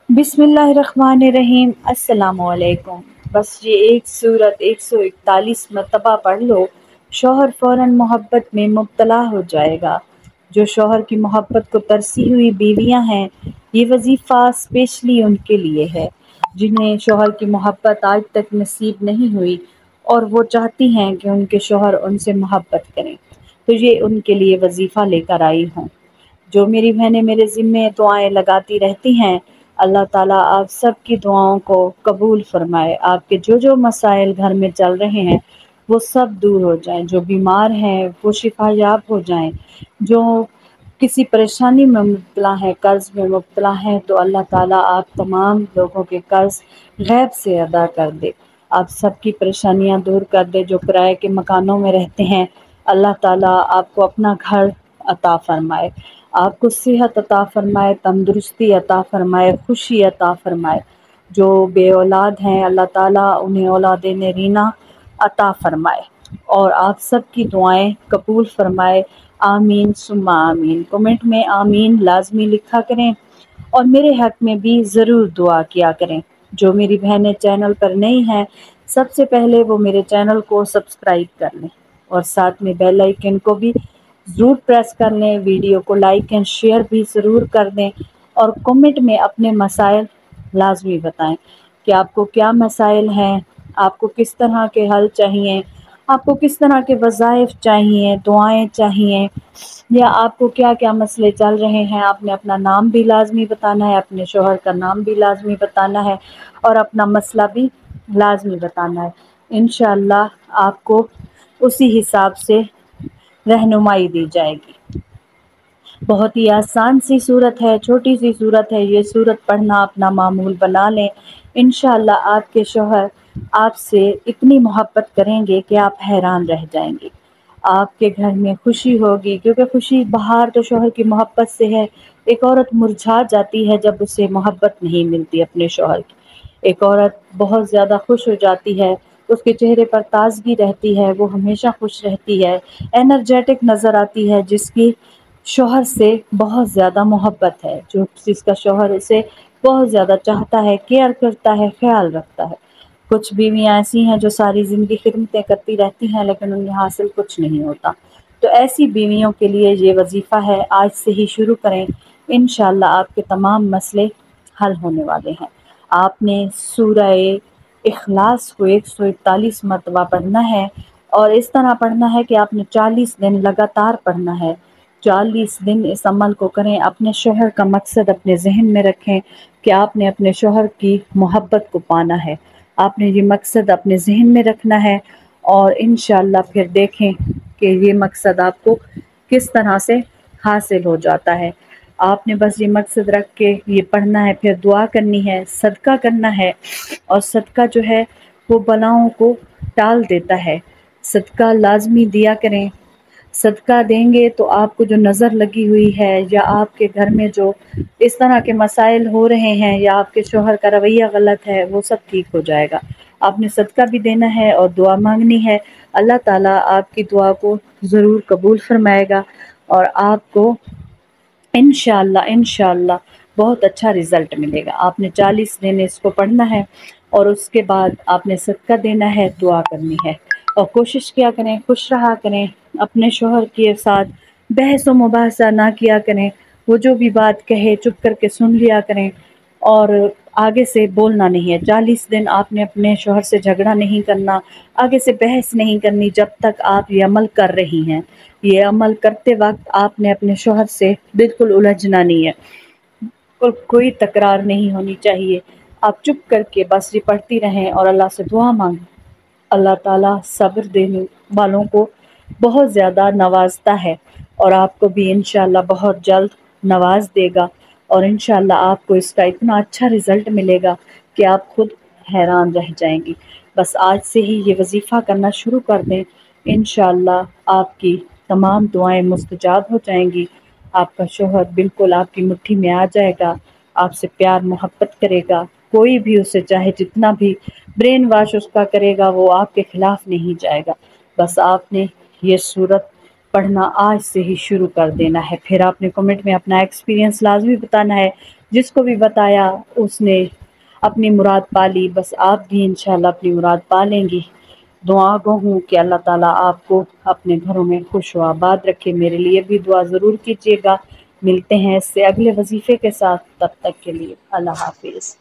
बिस्मिल्लाहिर्रहमानिर्रहीम। अस्सलाम वालेकुम। बस ये एक सूरत 141 मरतबा पढ़ लो, शौहर फ़ौरन मोहब्बत में मुब्तला हो जाएगा। जो शौहर की मोहब्बत को तरसी हुई बीवियां हैं, ये वजीफ़ा स्पेशली उनके लिए है, जिन्हें शौहर की मोहब्बत आज तक नसीब नहीं हुई और वो चाहती हैं कि उनके शौहर उनसे मोहब्बत करें। तो ये उनके लिए वजीफ़ा लेकर आई हूँ। जो मेरी बहनें मेरे ज़िम्मे दुआएं लगाती रहती हैं, अल्लाह ताला आप सब की दुआओं को कबूल फरमाए। आपके जो जो मसाइल घर में चल रहे हैं वो सब दूर हो जाएं, जो बीमार हैं वो शिफायाब हो जाएं, जो किसी परेशानी में मुब्तला है, कर्ज़ में मुब्तला है, तो अल्लाह ताला आप तमाम लोगों के कर्ज़ गैब से अदा कर दे। आप सबकी परेशानियां दूर कर दे। जो किराए के मकानों में रहते हैं, अल्लाह ताला आपको अपना घर अता फरमाए, आपको सेहत अता फरमाए, तंदुरुस्ती अता फरमाए, खुशी अता फरमाए। जो बे औलाद हैं, अल्लाह ताला उन्हें औलाद नरीना अता फरमाए और आप सब की दुआएं कबूल फरमाए। आमीन सुम्मा आमीन। कमेंट में आमीन लाजमी लिखा करें और मेरे हक में भी ज़रूर दुआ किया करें। जो मेरी बहनें चैनल पर नई हैं, सबसे पहले वो मेरे चैनल को सब्सक्राइब कर लें और साथ में बेल आइकन को भी ज़रूर प्रेस कर लें। वीडियो को लाइक एंड शेयर भी ज़रूर कर दें और कमेंट में अपने मसाइल लाजमी बताएं कि आपको क्या मसाइल हैं, आपको किस तरह के हल चाहिए, आपको किस तरह के वज़ाइफ चाहिए, दुआएं चाहिए, या आपको क्या क्या मसले चल रहे हैं। आपने अपना नाम भी लाजमी बताना है, अपने शोहर का नाम भी लाजमी बताना है और अपना मसला भी लाजमी बताना है। इंशाअल्लाह आपको उसी हिसाब से रहनुमाई दी जाएगी। बहुत ही आसान सी सूरत है, छोटी सी सूरत है। ये सूरत पढ़ना अपना मामूल बना लें। इंशाअल्लाह आपके शौहर आपसे इतनी मोहब्बत करेंगे कि आप हैरान रह जाएंगे। आपके घर में खुशी होगी, क्योंकि खुशी बहार तो शौहर की मोहब्बत से है। एक औरत मुरझा जाती है जब उसे मोहब्बत नहीं मिलती अपने शौहर की। एक औरत बहुत ज़्यादा खुश हो जाती है, उसके चेहरे पर ताजगी रहती है, वो हमेशा खुश रहती है, एनर्जेटिक नज़र आती है, जिसकी शौहर से बहुत ज़्यादा मोहब्बत है, जो जिसका शौहर उसे बहुत ज़्यादा चाहता है, केयर करता है, ख्याल रखता है। कुछ बीवियाँ ऐसी हैं जो सारी ज़िंदगी खिदमतें करती रहती हैं लेकिन उन्हें हासिल कुछ नहीं होता। तो ऐसी बीवियों के लिए ये वजीफ़ा है, आज से ही शुरू करें। इंशाअल्लाह आपके तमाम मसले हल होने वाले हैं। आपने सूरह इखलास को 141 मरतबा पढ़ना है और इस तरह पढ़ना है कि आपने 40 दिन लगातार पढ़ना है। 40 दिन इस अमल को करें। अपने शौहर का मकसद अपने जहन में रखें कि आपने अपने शौहर की मोहब्बत को पाना है। आपने ये मकसद अपने जहन में रखना है और इंशाअल्लाह फिर देखें कि ये मकसद आपको किस तरह से हासिल हो जाता है। आपने बस ये मकसद रख के ये पढ़ना है, फिर दुआ करनी है, सदका करना है। और सदका जो है वो बलाओं को टाल देता है। सदका लाजमी दिया करें। सदका देंगे तो आपको जो नज़र लगी हुई है या आपके घर में जो इस तरह के मसाइल हो रहे हैं या आपके शौहर का रवैया गलत है, वो सब ठीक हो जाएगा। आपने सदका भी देना है और दुआ मांगनी है। अल्लाह ताला आपकी दुआ को ज़रूर कबूल फरमाएगा और आपको इंशाअल्लाह बहुत अच्छा रिज़ल्ट मिलेगा। आपने 40 दिन इसको पढ़ना है और उसके बाद आपने सदका देना है, दुआ करनी है और कोशिश किया करें, खुश रहा करें। अपने शौहर के साथ बहस व मुबाहसा ना किया करें। वो जो भी बात कहे चुप करके सुन लिया करें और आगे से बोलना नहीं है। 40 दिन आपने अपने शौहर से झगड़ा नहीं करना, आगे से बहस नहीं करनी जब तक आप ये अमल कर रही हैं। ये अमल करते वक्त आपने अपने शौहर से बिल्कुल उलझना नहीं है और कोई तकरार नहीं होनी चाहिए। आप चुप करके बस ये पढ़ती रहें और अल्लाह से दुआ मांगें। अल्लाह ताला सब्र देने वालों को बहुत ज़्यादा नवाजता है और आपको भी इंशाअल्लाह बहुत जल्द नवाज देगा और इंशाअल्लाह आपको इसका इतना अच्छा रिज़ल्ट मिलेगा कि आप खुद हैरान रह जाएंगी। बस आज से ही ये वजीफ़ा करना शुरू कर दें। इंशाअल्लाह आपकी तमाम दुआएं मुस्तजाब हो जाएंगी। आपका शौहर बिल्कुल आपकी मुट्ठी में आ जाएगा, आपसे प्यार मोहब्बत करेगा। कोई भी उसे चाहे जितना भी ब्रेन वॉश उसका करेगा, वो आपके खिलाफ नहीं जाएगा। बस आपने ये सूरत पढ़ना आज से ही शुरू कर देना है। फिर आपने कमेंट में अपना एक्सपीरियंस लाजमी बताना है جس کو بھی بتایا اس نے اپنی مراد پا لی، بس آپ بھی انشاءاللہ اپنی مراد پا لیں گی۔ دعا گو ہوں کہ اللہ تعالیٰ آپ کو اپنے گھروں میں خوش و آباد رکھے۔ میرے لیے بھی دعا ضرور کیجیے گا۔ ملتے ہیں اس سے اگلے وظیفے کے ساتھ، تب تک کے لیے اللہ حافظ۔